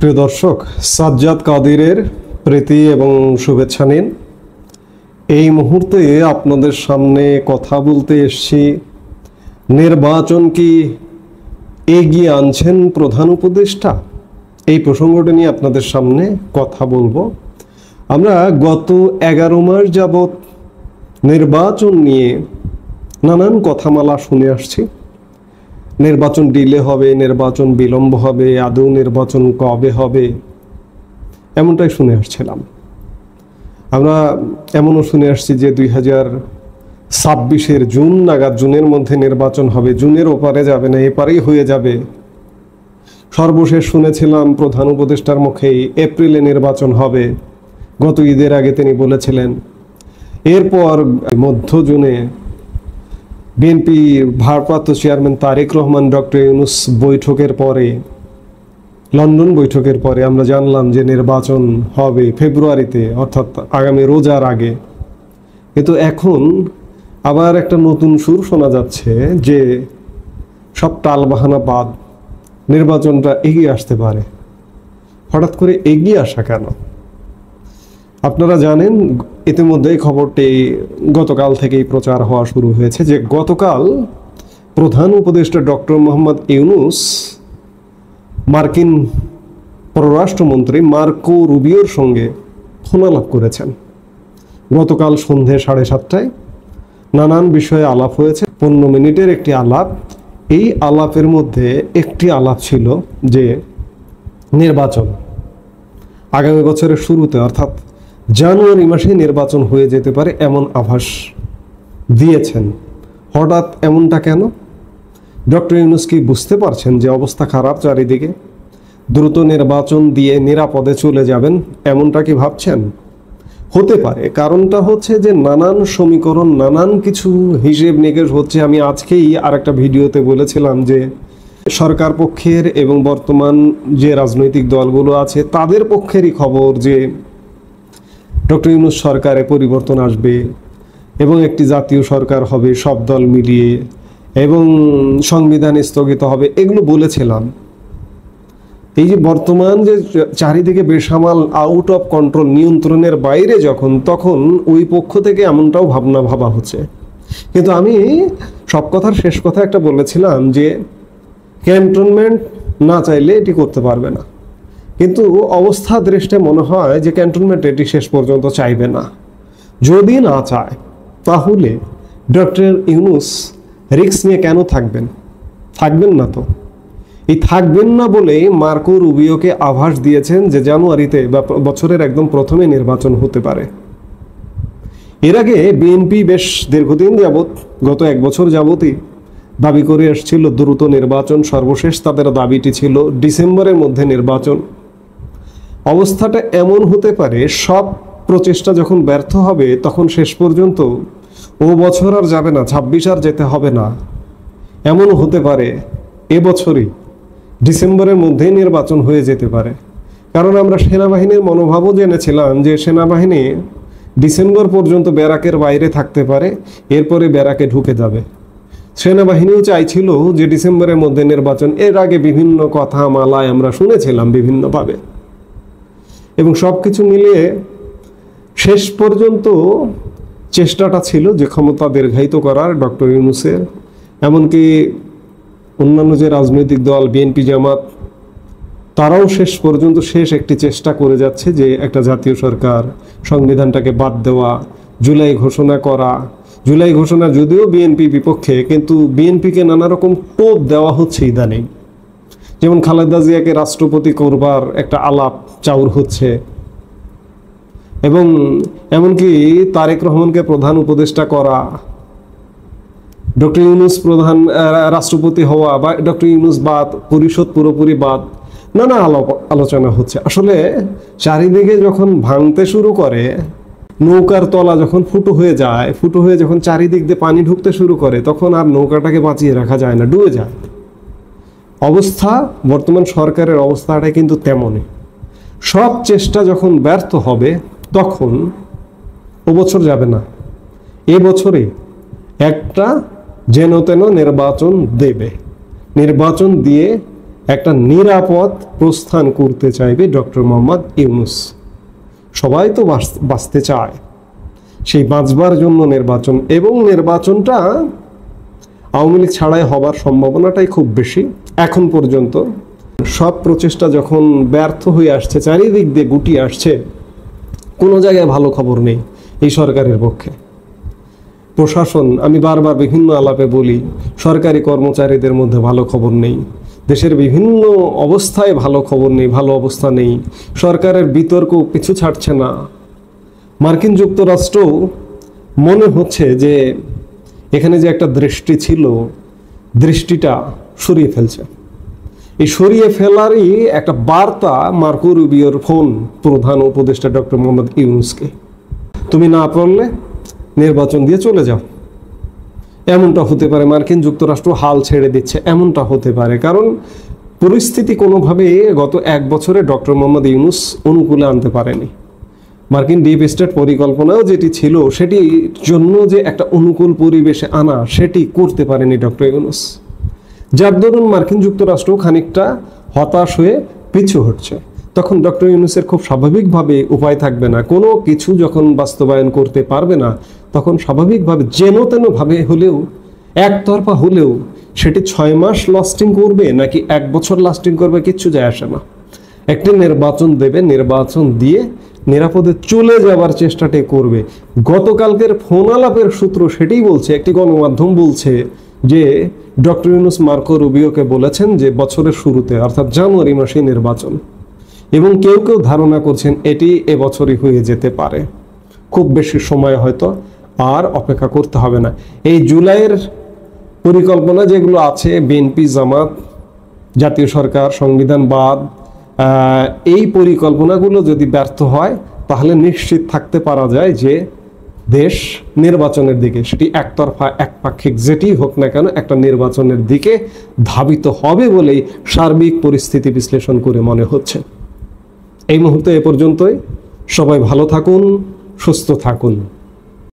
প্রিয় দর্শক, সাজ্জাদ কাদিরের প্রীতি এবং শুভেচ্ছা নিন। এই মুহূর্তে আপনাদের সামনে কথা বলতে এসেছি, নির্বাচন কি এগিয়ে আনছেন প্রধান উপদেষ্টা? এই প্রসঙ্গটা নিয়ে আপনাদের সামনে কথা বলবো। আমরা গত 11 মাস যাবৎ নির্বাচন নিয়ে নানান কথামালা শুনে আসছি। নির্বাচন ডিলে হবে, নির্বাচন বিলম্ব হবে, আদৌ নির্বাচন কবে হবে, এমনটাই শুনে আসছিলাম। আমরা এমনও শুনে আসছি যে 2026-এর জুন নাগাদ, জুনের মধ্যে নির্বাচন হবে, জুনের ওপারে যাবে না, এপারেই হয়ে যাবে। সর্বশেষ শুনেছিলাম প্রধান উপদেষ্টার মুখেই এপ্রিলে নির্বাচন হবে, গত ঈদের আগে তিনি বলেছিলেন। এরপর মধ্য জুনে বিএনপি ভারপ্রাপ্ত চেয়ারম্যান তারেক রহমান ডক্টর ইউনূস বৈঠকের পরে, লন্ডন বৈঠকের পরে আমরা জানলাম যে নির্বাচন হবে ফেব্রুয়ারিতে, অর্থাৎ আগামী রোজার আগে। কিন্তু এখন আবার একটা নতুন সুর শোনা যাচ্ছে যে সব টালবাহানা বাদ, নির্বাচনটা এগিয়ে আসতে পারে। হঠাৎ করে এগিয়ে আসা কেন? আপনারা জানেন, ইতিমধ্যেই খবরটি গতকাল থেকেই প্রচার হওয়া শুরু হয়েছে যে গতকাল প্রধান উপদেষ্টা ডক্টর মোহাম্মদ ইউনূস মার্কিন পররাষ্ট্রমন্ত্রী মার্কো রুবিওর সঙ্গে ফোনালাপ করেছেন। গতকাল সন্ধে 7:30টায় নানান বিষয়ে আলাপ হয়েছে। 15 মিনিটের একটি আলাপ। এই আলাপের মধ্যে একটি আলাপ ছিল যে নির্বাচন আগামী বছরের শুরুতে, অর্থাৎ জানুয়ারি মাসে নির্বাচন হয়ে যেতে পারে এমন আভাস দিয়েছেন। হঠাৎ এমনটা কেন? ডক্টর ইউনূস কি বুঝতে পারছেন যে অবস্থা খারাপ চারিদিকে, দ্রুত নির্বাচন দিয়ে নিরাপদে চলে যাবেন, এমনটা কি ভাবছেন? হতে পারে। কারণটা হচ্ছে যে নানান সমীকরণ, নানান কিছু হিসেব নিকেশ হচ্ছে। আমি আজকেই আরেকটা ভিডিওতে বলেছিলাম যে সরকার পক্ষের এবং বর্তমান যে রাজনৈতিক দলগুলো আছে তাদের পক্ষেরই খবর যে ডক্টর ইউনূস সরকারে পরিবর্তন আসবে এবং একটি জাতীয় সরকার হবে সব দল মিলিয়ে, এবং সংবিধান স্থগিত হবে, এগুলো বলেছিলাম। এই যে বর্তমান যে চারিদিকে বেসামাল, আউট অফ কন্ট্রোল, নিয়ন্ত্রণের বাইরে যখন, তখন ওই পক্ষ থেকে এমনটাও ভাবা হচ্ছে। কিন্তু আমি সব কথার শেষ কথা একটা বলেছিলাম যে ক্যান্টনমেন্ট না চাইলে এটি করতে পারবে না, কিন্তু অবস্থা দৃষ্টে মনে হয় যে ক্যান্টনমেন্ট এটি শেষ পর্যন্ত চাইবে না। যদি না চায় তাহলে ডক্টর ইউনূস রিস্ক নিয়ে কেন থাকবেন না তো। এই থাকবেন না বলেই মার্কো রুবিওকে আভাস দিয়েছেন যে জানুয়ারিতে বা বছরের একদম প্রথমে নির্বাচন হতে পারে। এর আগে বিএনপি বেশ দীর্ঘদিন যাবৎ, গত 1 বছর যাবতই দাবি করে এসেছিল দ্রুত নির্বাচন। সর্বশেষ তাদের দাবিটি ছিল ডিসেম্বরের মধ্যে নির্বাচন। অবস্থাটা এমন হতে পারে, সব প্রচেষ্টা যখন ব্যর্থ হবে তখন শেষ পর্যন্ত ও বছর আর যাবে না, 26 আর যেতে হবে না। এমন হতে পারে এবছরই ডিসেম্বরের মধ্যেই নির্বাচন হয়ে যেতে পারে। কারণ আমরা সেনাবাহিনীর মনোভাবও জেনেছিলাম যে সেনাবাহিনী ডিসেম্বর পর্যন্ত ব্যারাকের বাইরে থাকতে পারে, এরপরে ব্যারাকে ঢুকে যাবে। সেনাবাহিনীও চাইছিল যে ডিসেম্বরের মধ্যে নির্বাচন। এর আগে বিভিন্ন কথা মালায় আমরা শুনেছিলাম বিভিন্নভাবে, এবং সব কিছু মিলিয়ে শেষ পর্যন্ত চেষ্টাটা ছিল যে ক্ষমতা দীর্ঘায়িত করার ডক্টর ইউনূসের। এমনকি অন্যান্য যে রাজনৈতিক দল বিএনপি, জামাত, তারাও শেষ পর্যন্ত একটি চেষ্টা করে যাচ্ছে যে একটা জাতীয় সরকার, সংবিধানটাকে বাদ দেওয়া, জুলাই ঘোষণা করা। জুলাই ঘোষণা যদিও বিএনপি বিপক্ষে, কিন্তু বিএনপিকে নানা রকম টোপ দেওয়া হচ্ছে ইদানিং। যেমন খালেদা জিয়াকে রাষ্ট্রপতি করবার একটা আলাপ চাউর হচ্ছে, এবং এমনকি তারেক রহমানকে প্রধান উপদেষ্টা করা, ডক্টর ইউনূস প্রধান রাষ্ট্রপতি হওয়া, বা ডক্টর ইউনূস বাদ, পরিষদ পুরোপুরি বাদ, নানা আলোচনা হচ্ছে। আসলে চারিদিকে যখন ভাঙতে শুরু করে, নৌকার তলা যখন ফুটো হয়ে যায়, ফুটো হয়ে যখন চারিদিক দিয়ে পানি ঢুকতে শুরু করে, তখন আর নৌকাটাকে বাঁচিয়ে রাখা যায় না, ডুবে যায়। অবস্থা, বর্তমান সরকারের অবস্থাটা কিন্তু তেমনই। সব চেষ্টা যখন ব্যর্থ হবে তখন ও বছর যাবে না, এবছরে একটা যেন তেন নির্বাচন দেবে। নির্বাচন দিয়ে একটা নিরাপদ প্রস্থান করতে চাইবে ডক্টর মোহাম্মদ ইউনূস। সবাই তো বাঁচতে চায়, সেই বাঁচবার জন্য নির্বাচন, এবং নির্বাচনটা আওয়ামী লীগ ছাড়াই হবার সম্ভাবনাটাই খুব বেশি। এখন পর্যন্ত সব প্রচেষ্টা যখন ব্যর্থ হয়ে আসছে, চারিদিক দিয়ে গুটিয়ে আসছে, কোনো জায়গায় ভালো খবর নেই এই সরকারের পক্ষে। প্রশাসন, আমি বারবার বিভিন্ন আলাপে বলি, সরকারি কর্মচারীদের মধ্যে ভালো খবর নেই, দেশের বিভিন্ন অবস্থায় ভালো খবর নেই, ভালো অবস্থা নেই। সরকারের বিতর্ক পিছু ছাড়ছে না। মার্কিন যুক্তরাষ্ট্র মনে হচ্ছে যে এখানে যে একটা দৃষ্টি ছিল, দৃষ্টিটা সরিয়ে ফেলছে। এই সরিয়ে ফেলারই একটা বার্তা মার্কো রুবিওর ফোন প্রধান উপদেষ্টা ডক্টর মোহাম্মদ ইউনূসকে, তুমি না পারলে নির্বাচন দিয়ে চলে যাও। এমনটা হতে পারে, মার্কিন যুক্তরাষ্ট্র হাল ছেড়ে দিচ্ছে, এমনটা হতে পারে। কারণ পরিস্থিতি কোনোভাবে গত 1 বছরে ডক্টর মোহাম্মদ ইউনূস অনুকূলে আনতে পারেনি। মার্কিন ডিপ স্টেট পরিকল্পনাও যেটি ছিল, সেটির জন্য যে একটা অনুকূল পরিবেশে আনা, সেটি করতে পারেনি ডক্টর ইউনূস। যার দরুন মার্কিন যুক্তরাষ্ট্র খানিকটা হতাশ হয়ে পিছু হটছে। তখন ডক্টর ইউনূসের খুব স্বাভাবিকভাবে উপায় থাকবে না, কোনো কিছু যখন বাস্তবায়ন করতে পারবে না, তখন স্বাভাবিকভাবে যেন তেনভাবে হলেও, একতরফা হলেও, সেটি 6 মাস লাস্টিং করবে নাকি 1 বছর লাস্টিং করবে কিচ্ছু যায় আসে না। একটি নির্বাচন দেবে, নির্বাচন দিয়ে নিরাপদে চলে যাওয়ার চেষ্টাটাই করবে। গতকালকের ফোন আলাপের সূত্র সেটাই বলছে, একটি গণমাধ্যম বলছে যে ডক্টর ইউনূস মার্কো রুবিওকে বলেছেন যে বছরের শুরুতে, অর্থাৎ জানুয়ারি মাসে নির্বাচন, এবং কেউ কেউ ধারণা করছেন এটি এবছরই হয়ে যেতে পারে। খুব বেশি সময় হয়তো আর অপেক্ষা করতে হবে না। এই জুলাইয়ের পরিকল্পনা যেগুলো আছে, বিএনপি, জামাত, জাতীয় সরকার, সংবিধানবাদ, এই পরিকল্পনাগুলো যদি ব্যর্থ হয়, তাহলে নিশ্চিত থাকতে পারা যায় যে দেশ নির্বাচনের দিকে, সেটি একতরফা, একপাক্ষিক যেটি হোক না কেন, একটা নির্বাচনের দিকে ধাবিত হবে বলেই সার্বিক পরিস্থিতি বিশ্লেষণ করে মনে হচ্ছে। এই মুহূর্তে এ পর্যন্তই। সবাই ভালো থাকুন, সুস্থ থাকুন।